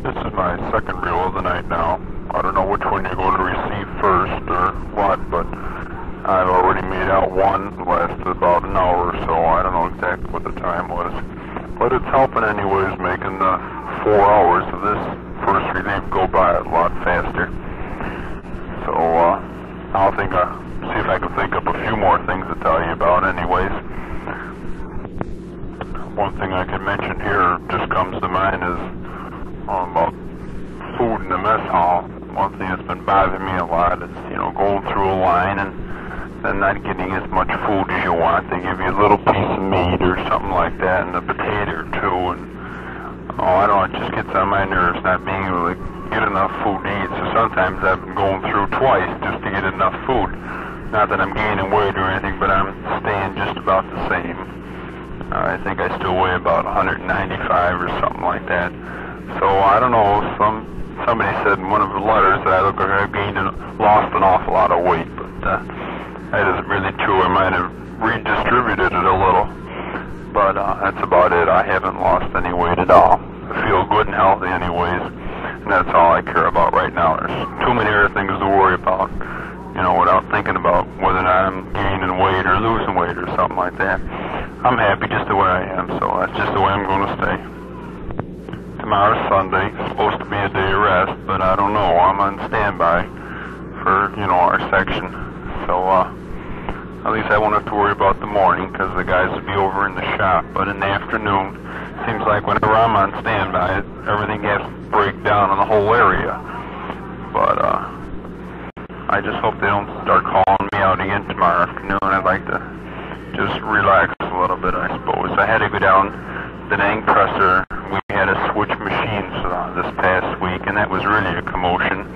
This is my second reel of the night now. I don't know which one you're going to receive first or what, but I've already made out one. It lasted about an hour or so. I don't know exactly what the time was. But it's helping anyways, making the 4 hours of this first relief go by a lot faster. So I'll see if I can think up a few more things to tell you about anyways. One thing I can mention here just comes to mind is about food in the mess hall. One thing that's been bothering me a lot is, going through a line and then not getting as much food as you want. They give you a little piece of meat or something like that and a potato or two, and I don't know, it just gets on my nerves not being able to get enough food to eat. So sometimes I've been going through twice just to get enough food. Not that I'm gaining weight or anything, but I'm staying just about the same. I think I still weigh about 195 or something like that. So I don't know, somebody said in one of the letters that I look like I've lost an awful lot of weight, but that isn't really true. I might have redistributed it a little, but that's about it. I haven't lost any weight at all. I feel good and healthy anyways, and that's all I care about right now. There's too many other things to worry about, without thinking about whether or not I'm gaining weight or losing weight or something like that. I'm happy just the way I am, so that's just the way I'm going to stay. Tomorrow's Sunday. It's supposed to be a day of rest, but I don't know. I'm on standby for, our section. So, at least I won't have to worry about the morning because the guys will be over in the shop. But in the afternoon, seems like whenever I'm on standby, everything has to break down in the whole area. But, I just hope they don't start calling me out again tomorrow afternoon. I'd like to just relax a little bit, I suppose. I had to go down the dang presser. We had to switch machines this past week, and that was really a commotion.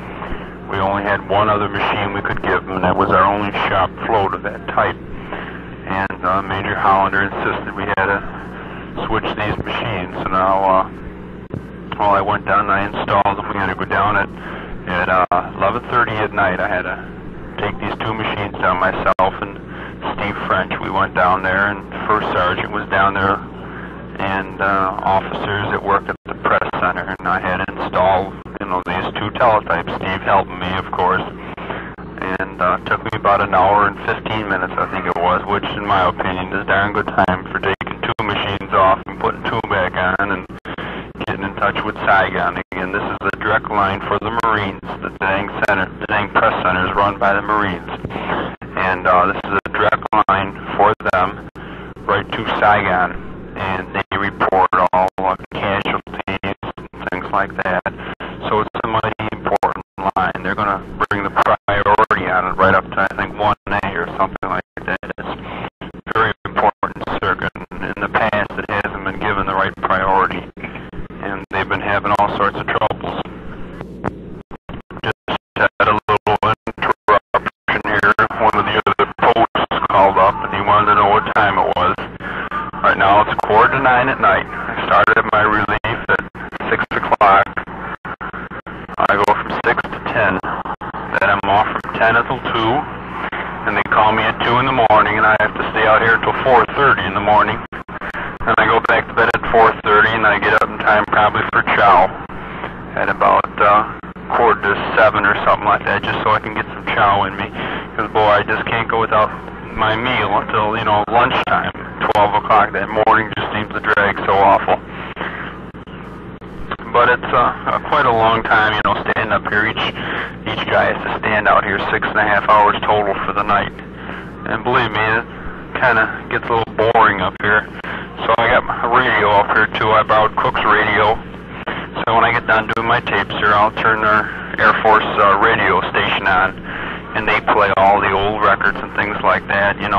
We only had one other machine we could give them, and that was our only shop float of that type. And Major Hollander insisted we had to switch these machines. So now, I went down and I installed them. We had to go down at 11:30 at night. I had to take these two machines down myself and Steve French. We went down there, and First Sergeant was down there, and officers that worked at the press center, and I had installed, these two teletypes. Steve helped me, of course, and took me about an hour and 15 minutes, I think it was, which, in my opinion, is a darn good time for taking two machines off and putting two back on and getting in touch with Saigon again. This is a direct line for the Marines. The dang press center is run by the Marines, and this is a direct line for them right to Saigon, and they report all casualties and things like that. So it's a mighty important line. They're going to bring the priority on it right up to, I think, 1A or something like that. It's a very important circuit. In the past, it hasn't been given the right priority, and they've been having all sorts of troubles. Just had a little interruption here. One of the other posts called up, and he wanted to know what time it was. Right now, it's 8:45 at night. I started my relief at 6 o'clock. I go from 6 to 10. Then I'm off from 10 until 2. And they call me at 2 in the morning, and I have to stay out here until 4:30 in the morning. And I go back to bed at 4:30, and I get up in time probably for chow at about 6:45 or something like that, just so I can get some chow in me. Because, boy, I just can't go without my meal until, lunchtime. 12 o'clock that morning just seems to drag so awful. But it's quite a long time, standing up here. Each guy has to stand out here 6.5 hours total for the night. And believe me, it kind of gets a little boring up here. So I got my radio up here too. I borrowed Cook's radio. So when I get done doing my tapes here, I'll turn our Air Force radio station on, and they play all the old records and things like that, and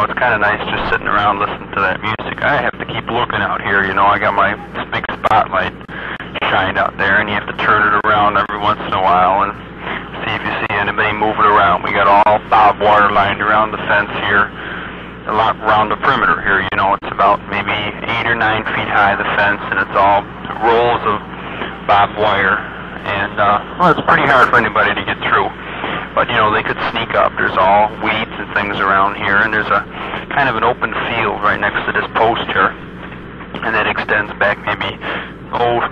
it's kind of nice just sitting around listening to that music. I have to keep looking out here, I got my big spotlight shined out there, and you have to turn it around every once in a while and see if you see anybody moving around. We got all barbed wire lined around the fence here, a lot around the perimeter here, it's about maybe 8 or 9 feet high, the fence, and it's all rolls of barbed wire, and it's pretty hard for anybody to get through. But, they could sneak up. There's all weeds and things around here, and there's a kind of an open field right next to this post here, and that extends back maybe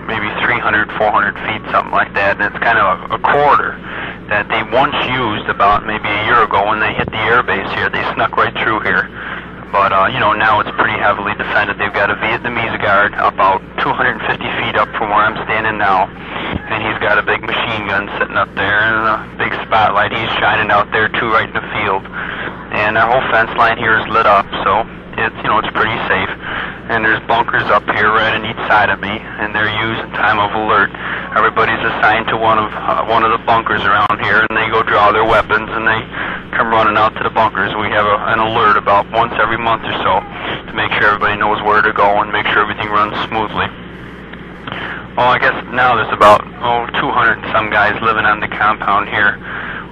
maybe 300, 400 feet, something like that, and it's kind of a corridor that they once used about maybe a year ago when they hit the air base here. They snuck right through here. But, now it's pretty heavily defended. They've got a Vietnamese guard about 250 feet up from where I'm standing now, and he's got a big machine gun sitting up there and a big spotlight he's shining out there, too, right in the field. And our whole fence line here is lit up, so it's, it's pretty safe. And there's bunkers up here right on each side of me, and they're used in time of alert. Everybody's assigned to one of the bunkers around here, and they go draw their weapons, and they come running out to the bunkers. We have an alert about once every month or so to make sure everybody knows where to go and make sure everything runs smoothly. Well, I guess now there's about 200 and some guys living on the compound here.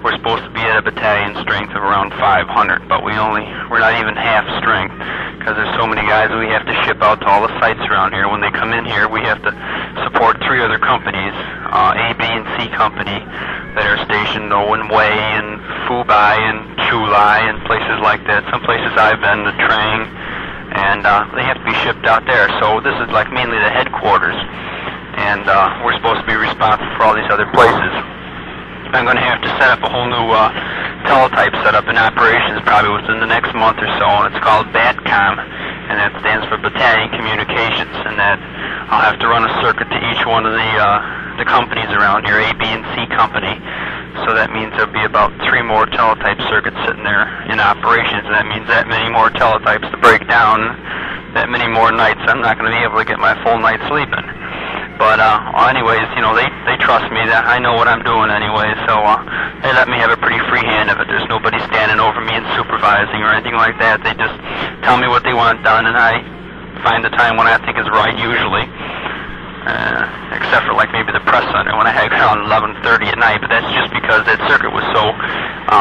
We're supposed to be at a battalion strength of around 500, but we're not even half strength because there's so many guys that we have to ship out to all the sites around here. When they come in here, we have to support 3 other companies, A, B, and C company, that are stationed in Wei and Fubai and Chulai and places like that. Some places I've been, the Trang, and they have to be shipped out there. So this is like mainly the headquarters, and we're supposed to be responsible for all these other places. I'm going to have to set up a whole new teletype setup in operations probably within the next month or so, and it's called BATCOM, and that stands for Battalion Communications, and that I'll have to run a circuit to each one of the companies around here, A, B, and C company. So that means there'll be about 3 more teletype circuits sitting there in operations, and that means that many more teletypes to break down, that many more nights. I'm not going to be able to get my full night sleeping. But anyways, they trust me. That I know what I'm doing anyway, so they let me have a pretty free hand of it. There's nobody standing over me and supervising or anything like that. They just tell me what they want done, and I find the time when I think is right, usually. Except for like maybe the press center when I had around 11:30 at night, but that's just because that circuit was so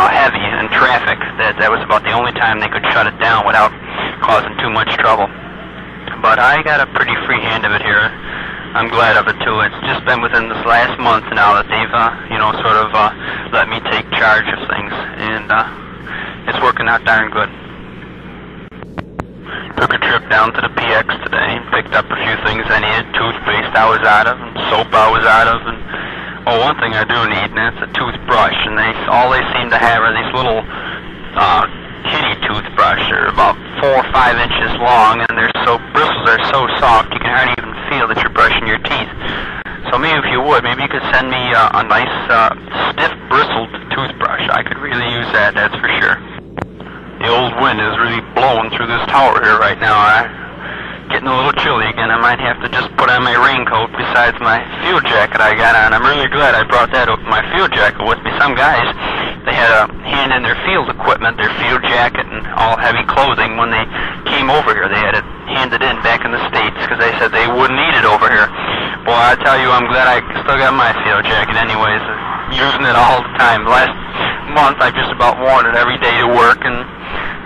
heavy in traffic that was about the only time they could shut it down without causing too much trouble. But I got a pretty free hand of it here. I'm glad of it too. It's just been within this last month now that they've let me take charge of things, and it's working out darn good. Took a trip down to the PX today and picked up a few things I needed. Toothpaste I was out of, and soap I was out of, and one thing I do need, and that's a toothbrush. And all they seem to have are these little kitty toothbrush. They're about 4 or 5 inches long, and bristles are so soft you can hardly even feel that you're brushing your teeth. So maybe if you would, maybe you could send me a nice stiff bristled toothbrush. I could really use that, that's for sure. The old wind is really blowing through this tower here right now. Getting a little chilly again. I might have to just put on my raincoat besides my field jacket I got on. I'm really glad I brought my field jacket with me. Some guys, they had a hand in their field equipment, their field jacket and all heavy clothing when they came over here. They had it handed in back in the States because they said they wouldn't need it over here. Boy, I tell you, I'm glad I still got my field jacket anyways. Using it all the time. Last month I've just about worn it every day to work, and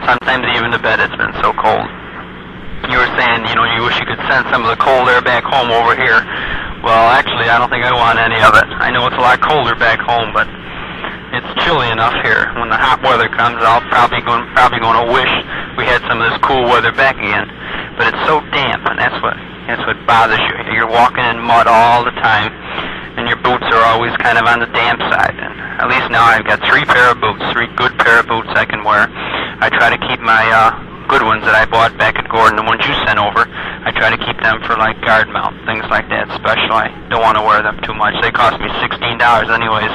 sometimes even to bed. It's been so cold. You were saying, you wish you could send some of the cold air back home over here. Well, actually, I don't think I want any of it. I know it's a lot colder back home, but it's chilly enough here. When the hot weather comes, I'll probably going to wish we had some of this cool weather back again. But it's so damp, and that's what bothers you. You're walking in mud all the time, and your boots are always kind of on the damp side. And at least now I've got 3 pair of boots, 3 good pair of boots I can wear. I try to keep my good ones that I bought back at Gordon, the ones you sent over, I try to keep them for like guard mount, things like that special. I don't want to wear them too much. They cost me $16 anyways,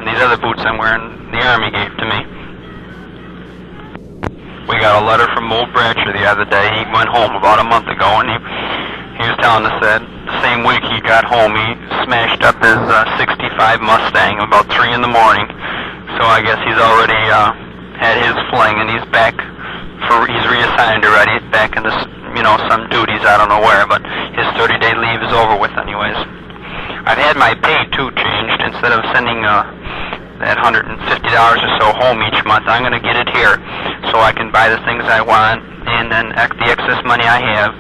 and these other boots I'm wearing, the Army gave to me. We got a letter from Old Bratcher the other day. He went home about a month ago, and he was telling us that the same week he got home, he smashed up his 65 Mustang about 3 in the morning. So I guess he's already had his fling, and he's back. He's reassigned already, back in some duties, I don't know where, but his 30-day leave is over with anyways. I've had my pay too changed. Instead of sending that $150 or so home each month, I'm going to get it here so I can buy the things I want, and then the excess money I have,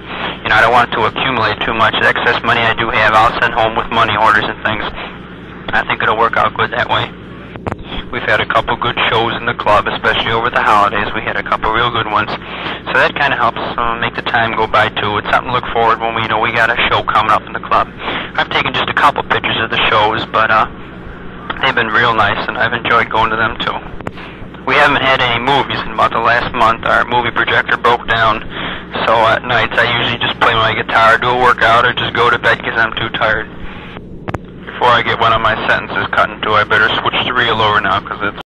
I don't want to accumulate too much. The excess money I do have, I'll send home with money orders and things. I think it'll work out good that way. We've had a couple good shows in the club, especially over the holidays. We had a couple real good ones. So that kind of helps make the time go by, too. It's something to look forward when we know we got a show coming up in the club. I've taken just a couple pictures of the shows, but they've been real nice, and I've enjoyed going to them, too. We haven't had any movies in about the last month. Our movie projector broke down, so at nights I usually just play my guitar, do a workout, or just go to bed because I'm too tired. Before I get one of my sentences cut into, I better switch the reel over now because it's